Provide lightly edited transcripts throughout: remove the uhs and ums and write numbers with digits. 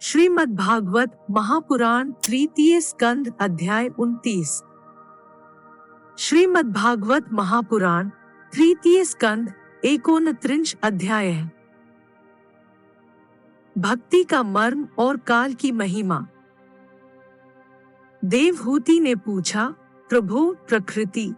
श्रीमद् भागवत महापुराण तृतीय स्कंद अध्याय 29। श्रीमद् भागवत महापुराण तृतीय स्कंद 29 अध्याय है। भक्ति का मर्म और काल की महिमा। देवहूति ने पूछा, प्रभु, प्रकृति,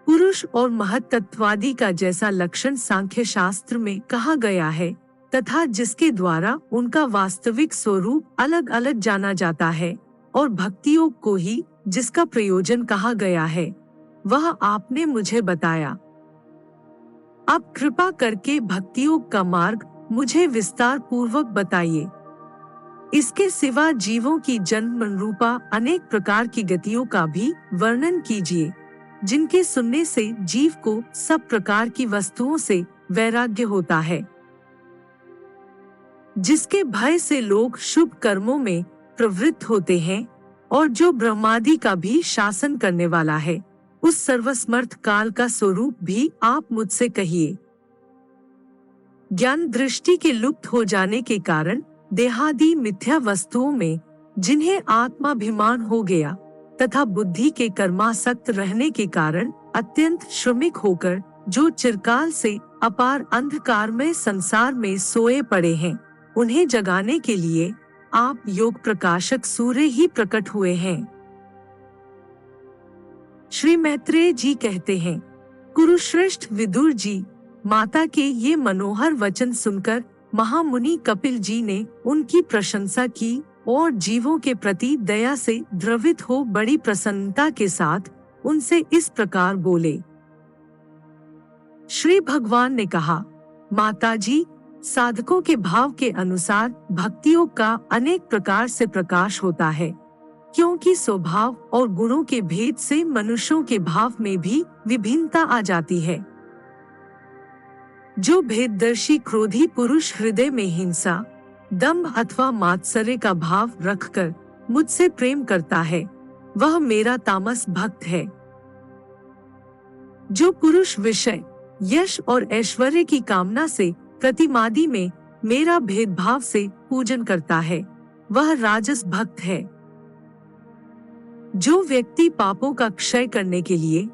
पुरुष और महत्त्ववादी का जैसा लक्षण सांख्य शास्त्र में कहा गया है तथा जिसके द्वारा उनका वास्तविक स्वरूप अलग अलग जाना जाता है, और भक्तियोग को ही जिसका प्रयोजन कहा गया है, वह आपने मुझे बताया। अब कृपा करके भक्तियोग का मार्ग मुझे विस्तार पूर्वक बताइए। इसके सिवा जीवों की जन्म रूपा अनेक प्रकार की गतियों का भी वर्णन कीजिए, जिनके सुनने से जीव को सब प्रकार की वस्तुओं से वैराग्य होता है, जिसके भय से लोग शुभ कर्मों में प्रवृत्त होते हैं, और जो ब्रह्मादि का भी शासन करने वाला है, उस सर्वसमर्थ काल का स्वरूप भी आप मुझसे कहिए। ज्ञान दृष्टि के लुप्त हो जाने के कारण देहादि मिथ्या वस्तुओं में जिन्हें आत्माभिमान हो गया तथा बुद्धि के कर्मासक्त रहने के कारण अत्यंत श्रमिक होकर जो चिरकाल से अपार अंधकार में संसार में सोए पड़े हैं, उन्हें जगाने के लिए आप योग प्रकाशक सूर्य ही प्रकट हुए हैं। श्री मैत्रेय जी कहते हैं, कुरुश्रेष्ठ विदुर जी, माता के ये मनोहर वचन सुनकर महामुनि कपिल जी ने उनकी प्रशंसा की और जीवों के प्रति दया से द्रवित हो बड़ी प्रसन्नता के साथ उनसे इस प्रकार बोले। श्री भगवान ने कहा, माता जी, साधकों के भाव के अनुसार भक्तियोग का अनेक प्रकार से प्रकाश होता है, क्योंकि स्वभाव और गुणों के भेद से मनुष्यों के भाव में भी विभिन्नता आ जाती है। जो भेददर्शी क्रोधी पुरुष हृदय में हिंसा, दंभ अथवा मात्सर्य का भाव रखकर मुझसे प्रेम करता है, वह मेरा तामस भक्त है। जो पुरुष विषय, यश और ऐश्वर्य की कामना से प्रतिमादि में मेरा भेदभाव से पूजन करता है, वह राजस भक्त है। जो व्यक्ति पापों का क्षय करने के लिए,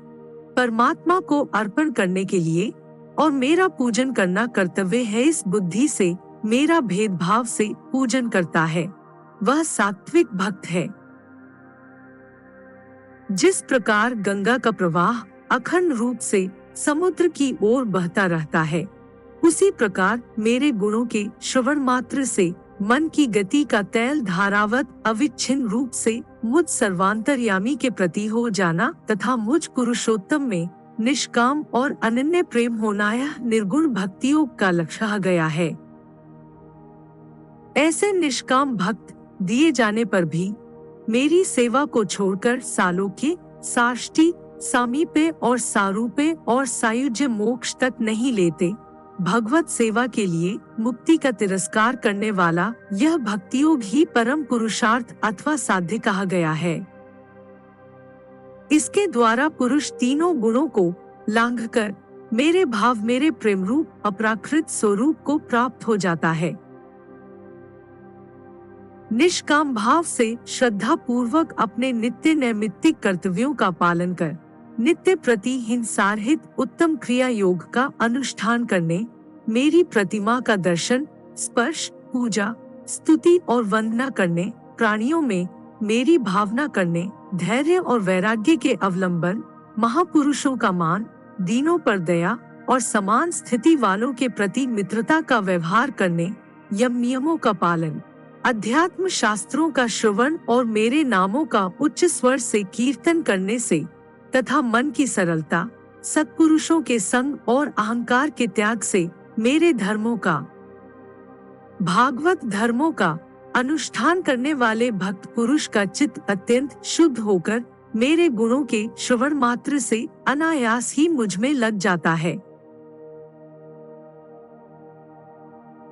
परमात्मा को अर्पण करने के लिए और मेरा पूजन करना कर्तव्य है, इस बुद्धि से मेरा भेदभाव से पूजन करता है, वह सात्विक भक्त है। जिस प्रकार गंगा का प्रवाह अखंड रूप से समुद्र की ओर बहता रहता है, उसी प्रकार मेरे गुणों के श्रवण मात्र से मन की गति का तैल धारावत अविच्छिन्न रूप से मुझ सर्वांतर्यामी के प्रति हो जाना तथा मुझ पुरुषोत्तम में निष्काम और अनन्य प्रेम होना, यह निर्गुण भक्तियोग का लक्ष्य गया है। ऐसे निष्काम भक्त दिए जाने पर भी मेरी सेवा को छोड़कर सालोक्य, साष्टी, सामीप्य और सारूप्य और सायुज्य मोक्ष तक नहीं लेते, भगवत सेवा के लिए मुक्ति का तिरस्कार करने वाला यह भक्तियोग ही परम पुरुषार्थ अथवा साध्य कहा गया है। इसके द्वारा पुरुष तीनों गुणों को लांघकर मेरे भाव, मेरे प्रेम रूप अपराकृत स्वरूप को प्राप्त हो जाता है। निष्काम भाव से श्रद्धा पूर्वक अपने नित्य नैमित्तिक कर्तव्यों का पालन कर नित्य प्रतिहीन सारहित उत्तम क्रिया योग का अनुष्ठान करने, मेरी प्रतिमा का दर्शन, स्पर्श, पूजा, स्तुति और वंदना करने, प्राणियों में मेरी भावना करने, धैर्य और वैराग्य के अवलंबन, महापुरुषों का मान, दीनों पर दया और समान स्थिति वालों के प्रति मित्रता का व्यवहार करने, यम नियमों का पालन, अध्यात्म शास्त्रों का श्रवण और मेरे नामों का उच्च स्वर से कीर्तन करने से तथा मन की सरलता, सत्पुरुषों के संग और अहंकार के त्याग से मेरे धर्मों का, भागवत धर्मों का अनुष्ठान करने वाले भक्त पुरुष का चित्त अत्यंत शुद्ध होकर मेरे गुणों के श्रवण मात्र से अनायास ही मुझ में लग जाता है।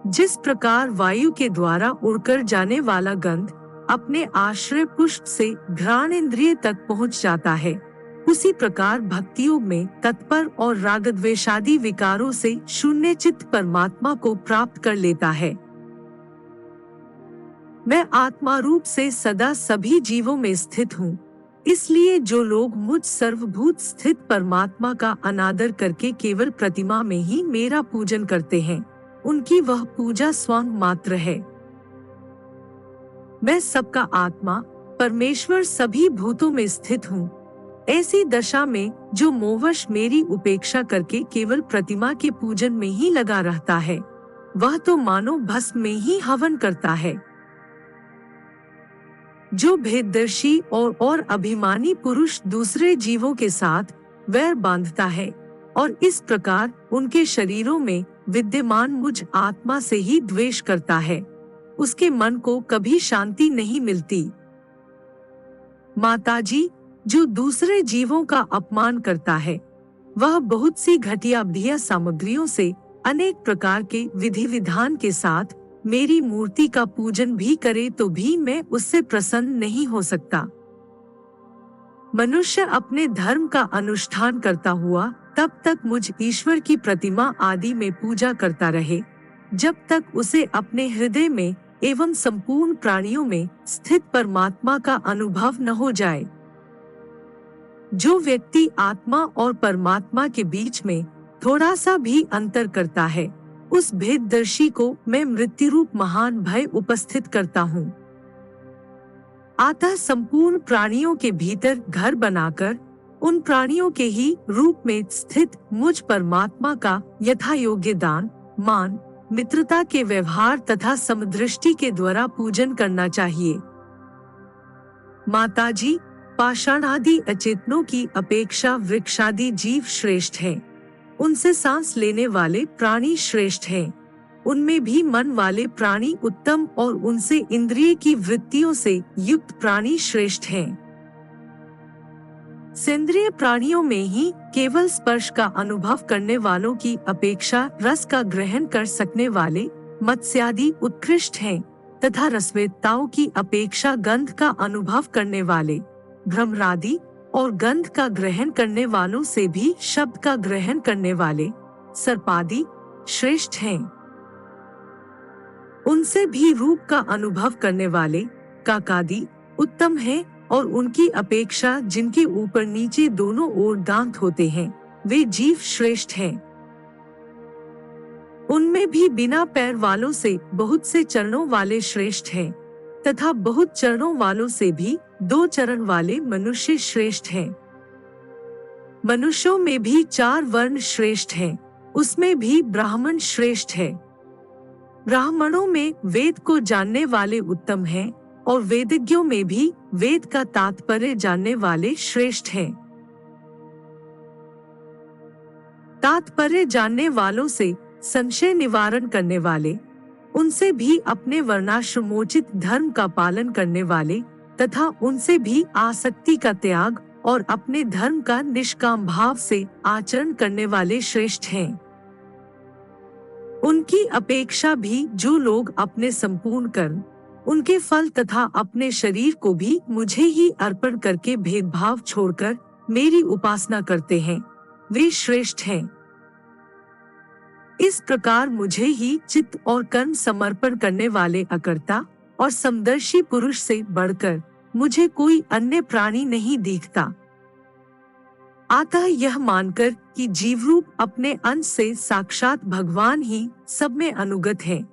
जिस प्रकार वायु के द्वारा उड़कर जाने वाला गंध अपने आश्रय पुष्प से घ्राण इंद्रिय तक पहुंच जाता है, उसी प्रकार भक्तियोग में तत्पर और रागद्वेषादि विकारों से शून्य चित्त परमात्मा को प्राप्त कर लेता है। मैं आत्मा रूप से सदा सभी जीवों में स्थित हूँ। इसलिए जो लोग मुझ सर्वभूत स्थित परमात्मा का अनादर करके केवल प्रतिमा में ही मेरा पूजन करते हैं, उनकी वह पूजा स्वयं मात्र है। मैं सबका आत्मा परमेश्वर सभी भूतों में स्थित हूँ। ऐसी दशा में जो मोहवश मेरी उपेक्षा करके केवल प्रतिमा के पूजन में ही लगा रहता है, वह तो मानो भस्म में ही हवन करता है। जो भेददर्शी और अभिमानी पुरुष दूसरे जीवों के साथ वैर बांधता है और इस प्रकार उनके शरीरों में विद्यमान मुझ आत्मा से ही द्वेष करता है, उसके मन को कभी शांति नहीं मिलती। माताजी, जो दूसरे जीवों का अपमान करता है, वह बहुत सी घटिया बढ़िया सामग्रियों से अनेक प्रकार के विधि विधान के साथ मेरी मूर्ति का पूजन भी करे तो भी मैं उससे प्रसन्न नहीं हो सकता। मनुष्य अपने धर्म का अनुष्ठान करता हुआ तब तक मुझ ईश्वर की प्रतिमा आदि में पूजा करता रहे, जब तक उसे अपने हृदय में एवं संपूर्ण प्राणियों में स्थित परमात्मा का अनुभव न हो जाए। जो व्यक्ति आत्मा और परमात्मा के बीच में थोड़ा सा भी अंतर करता है, उस भेददर्शी को मैं मृत्यु रूप महान भय उपस्थित करता हूँ। अतः संपूर्ण प्राणियों के भीतर घर बनाकर उन प्राणियों के ही रूप में स्थित मुझ परमात्मा का यथा योग्य दान, मान, मित्रता के व्यवहार तथा समदृष्टि के द्वारा पूजन करना चाहिए। माताजी, पाषाण आदि अचेतनों की अपेक्षा वृक्षादि जीव श्रेष्ठ हैं। उनसे सांस लेने वाले प्राणी श्रेष्ठ हैं। उनमें भी मन वाले प्राणी उत्तम और उनसे इंद्रिय की वृत्तियों से युक्त प्राणी श्रेष्ठ हैं। सेंद्रिय प्राणियों में ही केवल स्पर्श का अनुभव करने वालों की अपेक्षा रस का ग्रहण कर सकने वाले मत्स्यादि उत्कृष्ट हैं तथा रसवेत्ताओं की अपेक्षा गंध का अनुभव करने वाले भ्रमरादि और गंध का ग्रहण करने वालों से भी शब्द का ग्रहण करने वाले सर्पादि श्रेष्ठ हैं। उनसे भी रूप का अनुभव करने वाले काकादि उत्तम हैं और उनकी अपेक्षा जिनके ऊपर नीचे दोनों ओर दांत होते हैं, वे जीव श्रेष्ठ हैं। उनमें भी बिना पैर वालों से बहुत से चरणों वाले श्रेष्ठ हैं तथा बहुत चरणों वालों से भी 2 चरण वाले मनुष्य श्रेष्ठ हैं। मनुष्यों में भी 4 वर्ण श्रेष्ठ हैं, उसमें भी ब्राह्मण श्रेष्ठ है। ब्राह्मणों में वेद को जानने वाले उत्तम हैं और वेदज्ञों में भी वेद का तात्पर्य जानने वाले श्रेष्ठ हैं। तात्पर्य जानने वालों से संशय निवारण करने वाले, उनसे भी अपने वर्णाश्रमोचित धर्म का पालन करने वाले तथा उनसे भी आसक्ति का त्याग और अपने धर्म का निष्काम भाव से आचरण करने वाले श्रेष्ठ हैं। उनकी अपेक्षा भी जो लोग अपने संपूर्ण कर्म, उनके फल तथा अपने शरीर को भी मुझे ही अर्पण करके भेदभाव छोड़कर मेरी उपासना करते हैं, वे श्रेष्ठ हैं। इस प्रकार मुझे ही चित्त और कर्म समर्पण करने वाले अकर्ता और समदर्शी पुरुष से बढ़कर मुझे कोई अन्य प्राणी नहीं दिखता। अतः यह मानकर कि जीवरूप अपने अंश से साक्षात भगवान ही सब में अनुगत है,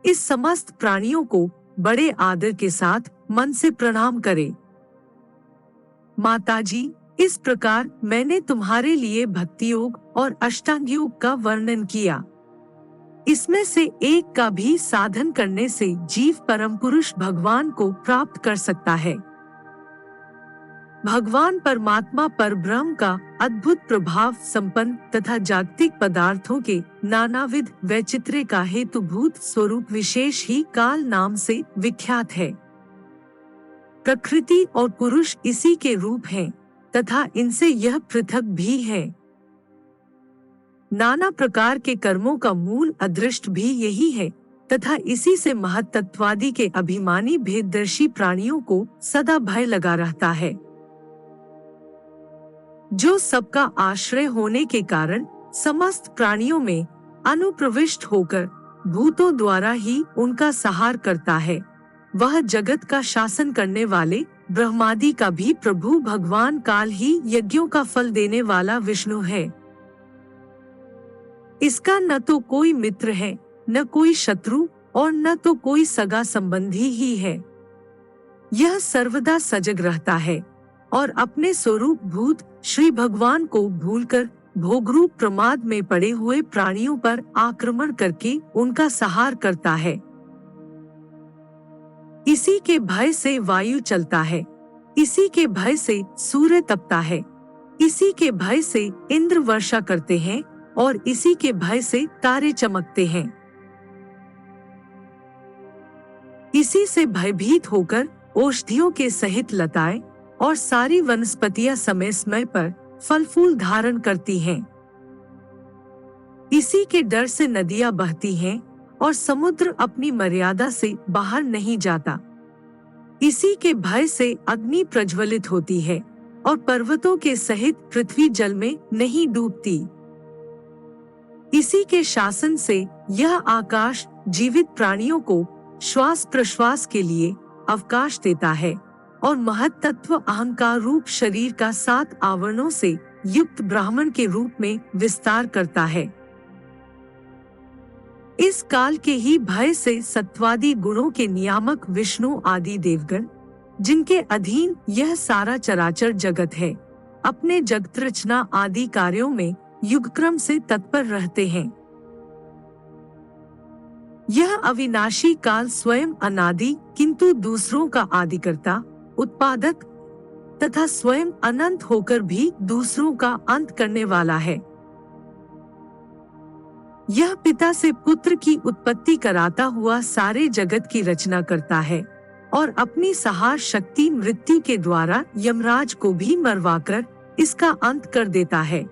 इस समस्त प्राणियों को बड़े आदर के साथ मन से प्रणाम करे। माताजी, इस प्रकार मैंने तुम्हारे लिए भक्ति योग और अष्टांग योग का वर्णन किया। इसमें से एक का भी साधन करने से जीव परम पुरुष भगवान को प्राप्त कर सकता है। भगवान परमात्मा परब्रह्म का अद्भुत प्रभाव संपन्न तथा जागतिक पदार्थों के नानाविध वैचित्र्य का हेतुभूत स्वरूप विशेष ही काल नाम से विख्यात है। प्रकृति और पुरुष इसी के रूप हैं तथा इनसे यह पृथक भी है। नाना प्रकार के कर्मों का मूल अदृष्ट भी यही है तथा इसी से महत्त्ववादी के अभिमानी भेददर्शी प्राणियों को सदा भय लगा रहता है। जो सबका आश्रय होने के कारण समस्त प्राणियों में अनुप्रविष्ट होकर भूतों द्वारा ही उनका सहार करता है, वह जगत का शासन करने वाले ब्रह्मादि का भी प्रभु भगवान काल ही यज्ञों का फल देने वाला विष्णु है। इसका न तो कोई मित्र है, न कोई शत्रु और न तो कोई सगा संबंधी ही है। यह सर्वदा सजग रहता है और अपने स्वरूप भूत श्री भगवान को भूलकर भोगरूप प्रमाद में पड़े हुए प्राणियों पर आक्रमण करके उनका संहार करता है। इसी के भय से वायु चलता है, इसी के भय से सूर्य तपता है, इसी के भय से इंद्र वर्षा करते हैं और इसी के भय से तारे चमकते हैं। इसी से भयभीत होकर औषधियों के सहित लताएं और सारी वनस्पतियां समय समय पर फल फूल धारण करती हैं। इसी के डर से नदियां बहती हैं और समुद्र अपनी मर्यादा से बाहर नहीं जाता। इसी के भय से अग्नि प्रज्वलित होती है और पर्वतों के सहित पृथ्वी जल में नहीं डूबती। इसी के शासन से यह आकाश जीवित प्राणियों को श्वास प्रश्वास के लिए अवकाश देता है और महत्तत्व अहंकार रूप शरीर का 7 आवरणों से युक्त ब्राह्मण के रूप में विस्तार करता है। इस काल के ही भय से सत्वादि गुणों के नियामक विष्णु आदि देवगण, जिनके अधीन यह सारा चराचर जगत है, अपने जगत रचना आदि कार्यों में युगक्रम से तत्पर रहते हैं। यह अविनाशी काल स्वयं अनादि किंतु दूसरों का आदिकर्ता, उत्पादक तथा स्वयं अनंत होकर भी दूसरों का अंत करने वाला है। यह पिता से पुत्र की उत्पत्ति कराता हुआ सारे जगत की रचना करता है और अपनी संहार शक्ति मृत्यु के द्वारा यमराज को भी मरवाकर इसका अंत कर देता है।